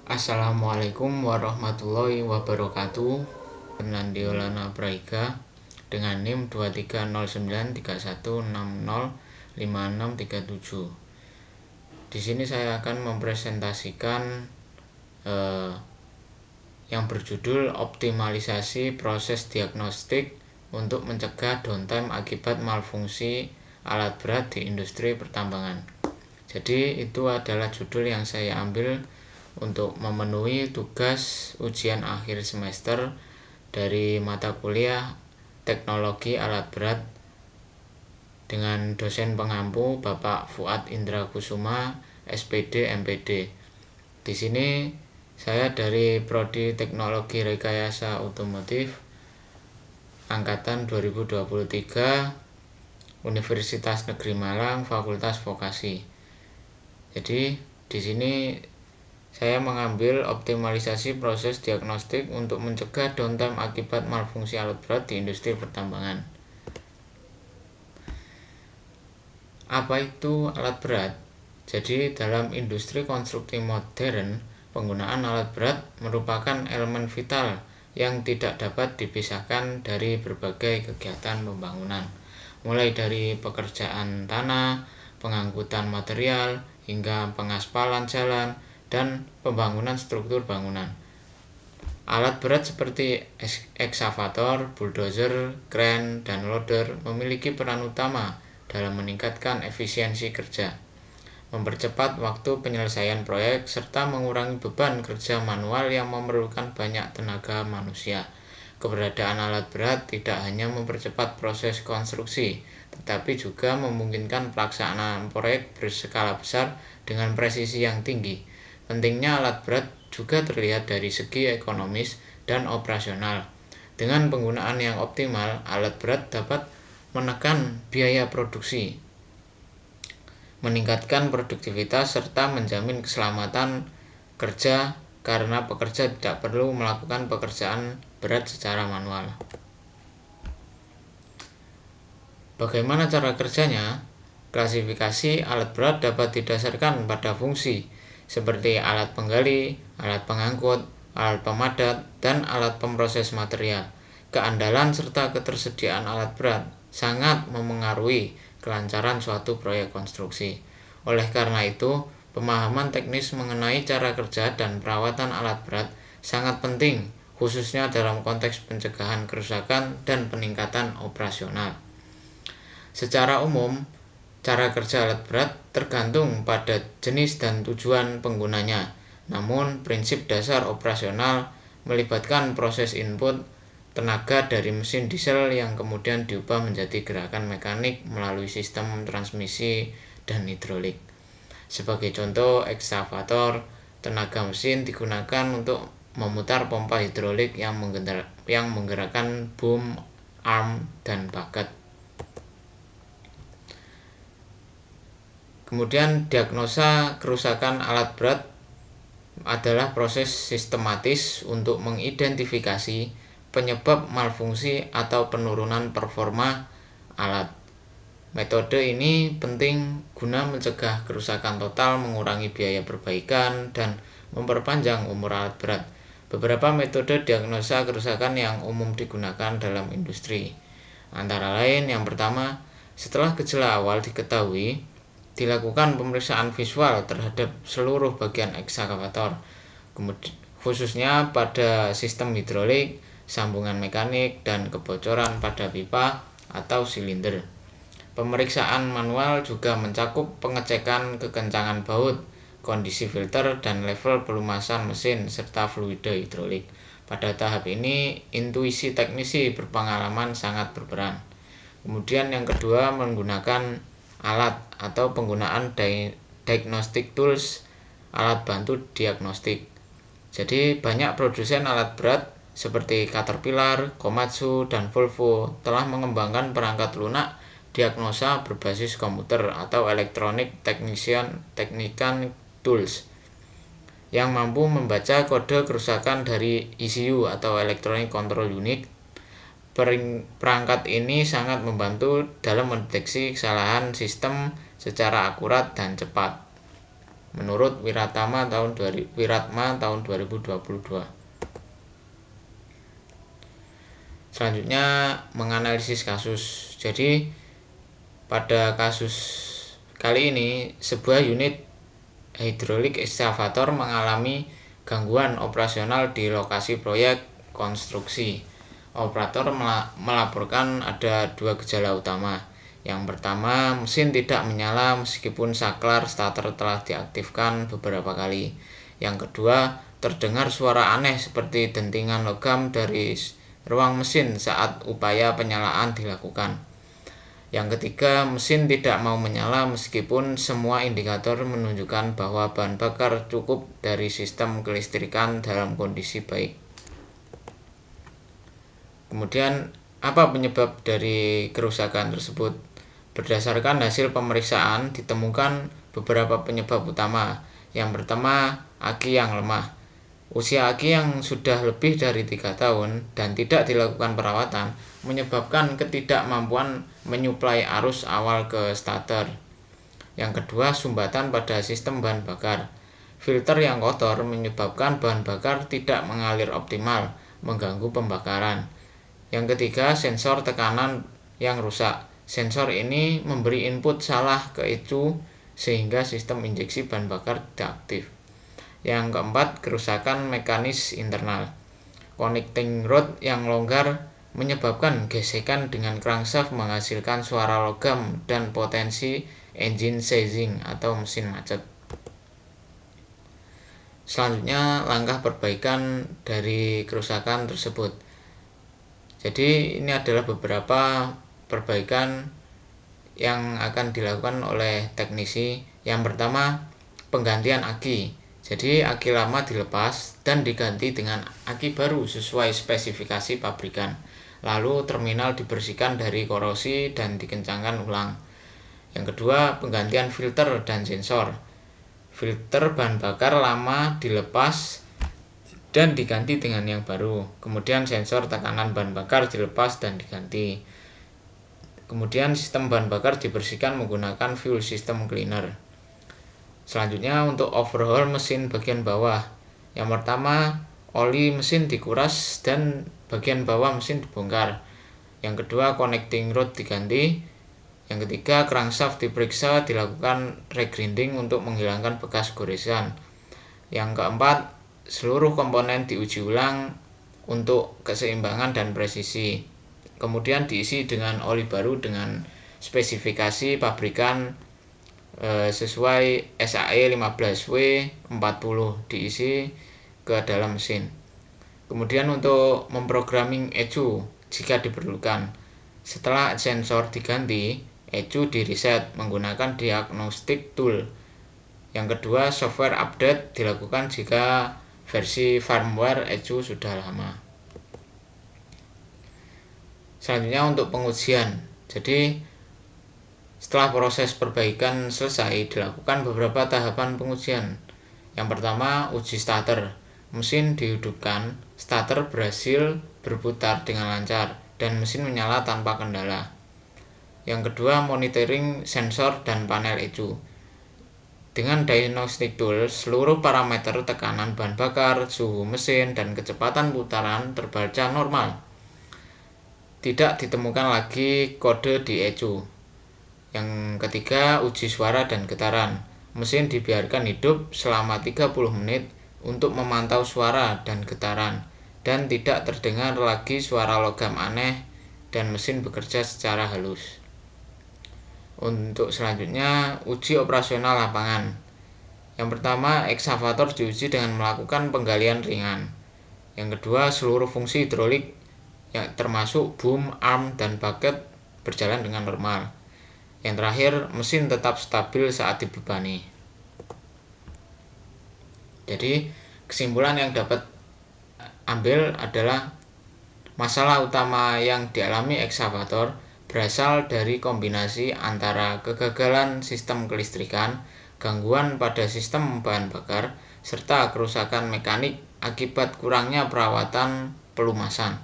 Assalamualaikum warahmatullahi wabarakatuh. Fernandio Lana Praiga dengan NIM 230931605637. Di sini saya akan mempresentasikan yang berjudul optimalisasi proses diagnostik untuk mencegah downtime akibat malfungsi alat berat di industri pertambangan. Jadi itu adalah judul yang saya ambil untuk memenuhi tugas ujian akhir semester dari mata kuliah Teknologi Alat Berat dengan dosen pengampu Bapak Fuad Indra Kusuma, SPD MPD. Di sini saya dari Prodi Teknologi Rekayasa Otomotif angkatan 2023 Universitas Negeri Malang, Fakultas Vokasi. Jadi di sini saya mengambil optimalisasi proses diagnostik untuk mencegah downtime akibat malfungsi alat berat di industri pertambangan. Apa itu alat berat? Jadi dalam industri konstruksi modern, penggunaan alat berat merupakan elemen vital yang tidak dapat dipisahkan dari berbagai kegiatan pembangunan, mulai dari pekerjaan tanah, pengangkutan material, hingga pengaspalan jalan, dan pembangunan struktur bangunan. Alat berat seperti ekskavator, bulldozer, kren, dan loader memiliki peran utama dalam meningkatkan efisiensi kerja, mempercepat waktu penyelesaian proyek, serta mengurangi beban kerja manual yang memerlukan banyak tenaga manusia. Keberadaan alat berat tidak hanya mempercepat proses konstruksi, tetapi juga memungkinkan pelaksanaan proyek berskala besar dengan presisi yang tinggi. Pentingnya alat berat juga terlihat dari segi ekonomis dan operasional. Dengan penggunaan yang optimal, alat berat dapat menekan biaya produksi, meningkatkan produktivitas, serta menjamin keselamatan kerja karena pekerja tidak perlu melakukan pekerjaan berat secara manual. Bagaimana cara kerjanya? Klasifikasi alat berat dapat didasarkan pada fungsi, seperti alat penggali, alat pengangkut, alat pemadat, dan alat pemproses material. Keandalan serta ketersediaan alat berat sangat memengaruhi kelancaran suatu proyek konstruksi. Oleh karena itu, pemahaman teknis mengenai cara kerja dan perawatan alat berat sangat penting, khususnya dalam konteks pencegahan kerusakan dan peningkatan operasional. Secara umum, cara kerja alat berat tergantung pada jenis dan tujuan penggunanya. Namun, prinsip dasar operasional melibatkan proses input tenaga dari mesin diesel yang kemudian diubah menjadi gerakan mekanik melalui sistem transmisi dan hidrolik. Sebagai contoh, ekskavator, tenaga mesin digunakan untuk memutar pompa hidrolik yang menggerakkan boom, arm, dan bucket. Kemudian diagnosa kerusakan alat berat adalah proses sistematis untuk mengidentifikasi penyebab malfungsi atau penurunan performa alat. Metode ini penting guna mencegah kerusakan total, mengurangi biaya perbaikan, dan memperpanjang umur alat berat. Beberapa metode diagnosa kerusakan yang umum digunakan dalam industri antara lain, yang pertama, setelah gejala awal diketahui, dilakukan pemeriksaan visual terhadap seluruh bagian ekskavator, khususnya pada sistem hidrolik, sambungan mekanik, dan kebocoran pada pipa atau silinder. Pemeriksaan manual juga mencakup pengecekan kekencangan baut, kondisi filter, dan level pelumasan mesin, serta fluida hidrolik. Pada tahap ini, intuisi teknisi berpengalaman sangat berperan. Kemudian yang kedua, menggunakan alat atau penggunaan diagnostic tools, alat bantu diagnostik. Jadi banyak produsen alat berat seperti Caterpillar, Komatsu, dan Volvo telah mengembangkan perangkat lunak diagnosa berbasis komputer atau electronic technician tools yang mampu membaca kode kerusakan dari ECU atau Electronic Control Unit. Perangkat ini sangat membantu dalam mendeteksi kesalahan sistem secara akurat dan cepat. menurut Wiratma tahun 2022. Selanjutnya menganalisis kasus. Jadi pada kasus kali ini sebuah unit hidrolik ekskavator mengalami gangguan operasional di lokasi proyek konstruksi. Operator melaporkan ada dua gejala utama. Yang pertama, mesin tidak menyala meskipun saklar starter telah diaktifkan beberapa kali. Yang kedua, terdengar suara aneh seperti dentingan logam dari ruang mesin saat upaya penyalaan dilakukan. Yang ketiga, mesin tidak mau menyala meskipun semua indikator menunjukkan bahwa bahan bakar cukup dari sistem kelistrikan dalam kondisi baik. Kemudian, apa penyebab dari kerusakan tersebut? Berdasarkan hasil pemeriksaan, ditemukan beberapa penyebab utama. Yang pertama, aki yang lemah. Usia aki yang sudah lebih dari 3 tahun dan tidak dilakukan perawatan menyebabkan ketidakmampuan menyuplai arus awal ke starter. Yang kedua, sumbatan pada sistem bahan bakar. Filter yang kotor menyebabkan bahan bakar tidak mengalir optimal, mengganggu pembakaran. Yang ketiga, sensor tekanan yang rusak. Sensor ini memberi input salah ke ECU sehingga sistem injeksi bahan bakar tidak aktif. Yang keempat, kerusakan mekanis internal. Connecting rod yang longgar menyebabkan gesekan dengan crankshaft menghasilkan suara logam dan potensi engine seizing atau mesin macet. Selanjutnya, langkah perbaikan dari kerusakan tersebut. Jadi ini adalah beberapa perbaikan yang akan dilakukan oleh teknisi. Yang pertama, penggantian aki. Jadi aki lama dilepas dan diganti dengan aki baru sesuai spesifikasi pabrikan. Lalu terminal dibersihkan dari korosi dan dikencangkan ulang. Yang kedua, penggantian filter dan sensor. Filter bahan bakar lama dilepas dan diganti dengan yang baru. Kemudian sensor tekanan bahan bakar dilepas dan diganti. Kemudian sistem bahan bakar dibersihkan menggunakan fuel system cleaner. Selanjutnya untuk overhaul mesin bagian bawah. Yang pertama, oli mesin dikuras dan bagian bawah mesin dibongkar. Yang kedua, connecting rod diganti. Yang ketiga, crankshaft diperiksa, dilakukan regrinding untuk menghilangkan bekas goresan. Yang keempat, seluruh komponen diuji ulang untuk keseimbangan dan presisi. Kemudian diisi dengan oli baru dengan spesifikasi pabrikan sesuai SAE 15W40 diisi ke dalam mesin. Kemudian untuk memprogramming ECU jika diperlukan. Setelah sensor diganti, ECU di-reset menggunakan diagnostic tool. Yang kedua, software update dilakukan jika versi firmware ECU sudah lama. Selanjutnya untuk pengujian. Jadi setelah proses perbaikan selesai, dilakukan beberapa tahapan pengujian. Yang pertama, uji starter. Mesin dihidupkan, starter berhasil berputar dengan lancar, dan mesin menyala tanpa kendala. Yang kedua, monitoring sensor dan panel ECU. Dengan diagnostic tool, seluruh parameter tekanan bahan bakar, suhu mesin, dan kecepatan putaran terbaca normal. Tidak ditemukan lagi kode di ECU. Yang ketiga, uji suara dan getaran. Mesin dibiarkan hidup selama 30 menit untuk memantau suara dan getaran, dan tidak terdengar lagi suara logam aneh dan mesin bekerja secara halus. Untuk selanjutnya, uji operasional lapangan. Yang pertama, ekskavator diuji dengan melakukan penggalian ringan. Yang kedua, seluruh fungsi hidrolik yang termasuk boom, arm, dan bucket berjalan dengan normal. Yang terakhir, mesin tetap stabil saat dibebani. Jadi, kesimpulan yang dapat ambil adalah masalah utama yang dialami ekskavator berasal dari kombinasi antara kegagalan sistem kelistrikan, gangguan pada sistem bahan bakar, serta kerusakan mekanik akibat kurangnya perawatan pelumasan.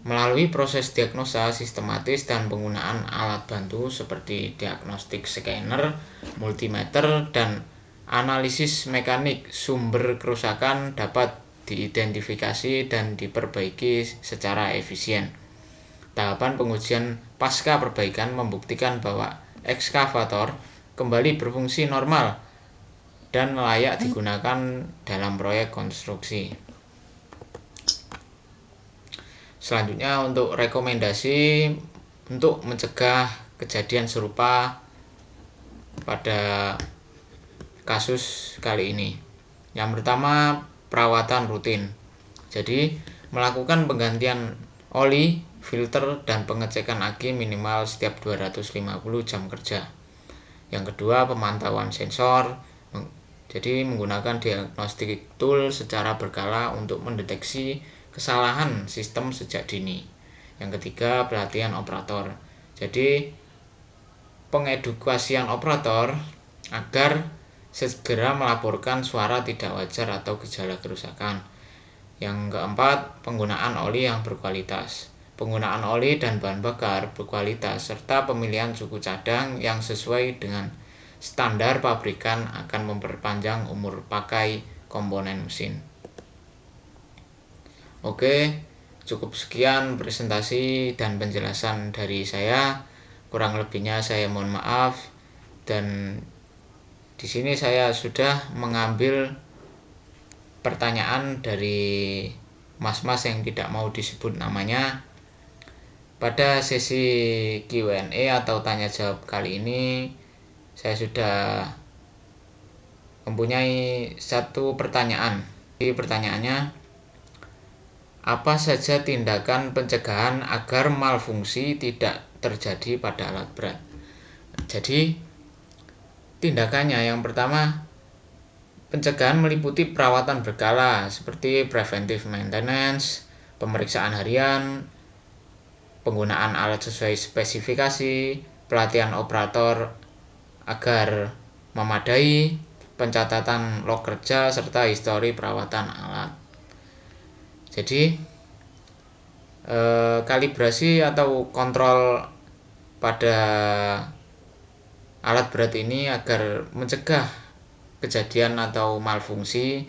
Melalui proses diagnosa sistematis dan penggunaan alat bantu seperti diagnostik scanner, multimeter, dan Analisis mekanik sumber kerusakan dapat diidentifikasi dan diperbaiki secara efisien. Tahapan pengujian pasca perbaikan membuktikan bahwa ekskavator kembali berfungsi normal dan layak digunakan dalam proyek konstruksi. Selanjutnya, untuk rekomendasi untuk mencegah kejadian serupa pada kasus kali ini. Yang pertama, perawatan rutin. Jadi, melakukan penggantian oli, filter, dan pengecekan aki minimal setiap 250 jam kerja. Yang kedua, pemantauan sensor. Jadi, menggunakan diagnostic tool secara berkala untuk mendeteksi kesalahan sistem sejak dini. Yang ketiga, pelatihan operator. Jadi, pengedukasian operator agar segera melaporkan suara tidak wajar atau gejala kerusakan. Yang keempat, penggunaan oli yang berkualitas. Penggunaan oli dan bahan bakar berkualitas serta pemilihan suku cadang yang sesuai dengan standar pabrikan akan memperpanjang umur pakai komponen mesin. Oke, cukup sekian presentasi dan penjelasan dari saya. Kurang lebihnya saya mohon maaf, dan di sini saya sudah mengambil pertanyaan dari mas-mas yang tidak mau disebut namanya. Pada sesi Q&A atau tanya jawab kali ini, saya sudah mempunyai satu pertanyaan. Pertanyaannya, apa saja tindakan pencegahan agar malfungsi tidak terjadi pada alat berat? Jadi, tindakannya yang pertama, pencegahan meliputi perawatan berkala seperti preventive maintenance, pemeriksaan harian, penggunaan alat sesuai spesifikasi, pelatihan operator agar memadai, pencatatan log kerja, serta histori perawatan alat. Jadi, kalibrasi atau kontrol pada alat berat ini agar mencegah kejadian atau malfungsi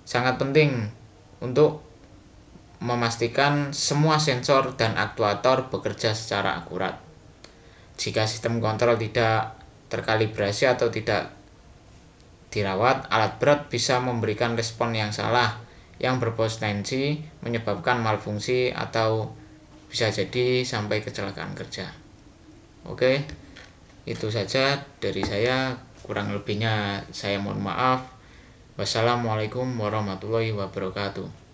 sangat penting untuk memastikan semua sensor dan aktuator bekerja secara akurat. Jika sistem kontrol tidak terkalibrasi atau tidak dirawat, alat berat bisa memberikan respon yang salah yang berpotensi menyebabkan malfungsi atau bisa jadi sampai kecelakaan kerja. Oke, itu saja dari saya. Kurang lebihnya saya mohon maaf. Wassalamualaikum warahmatullahi wabarakatuh.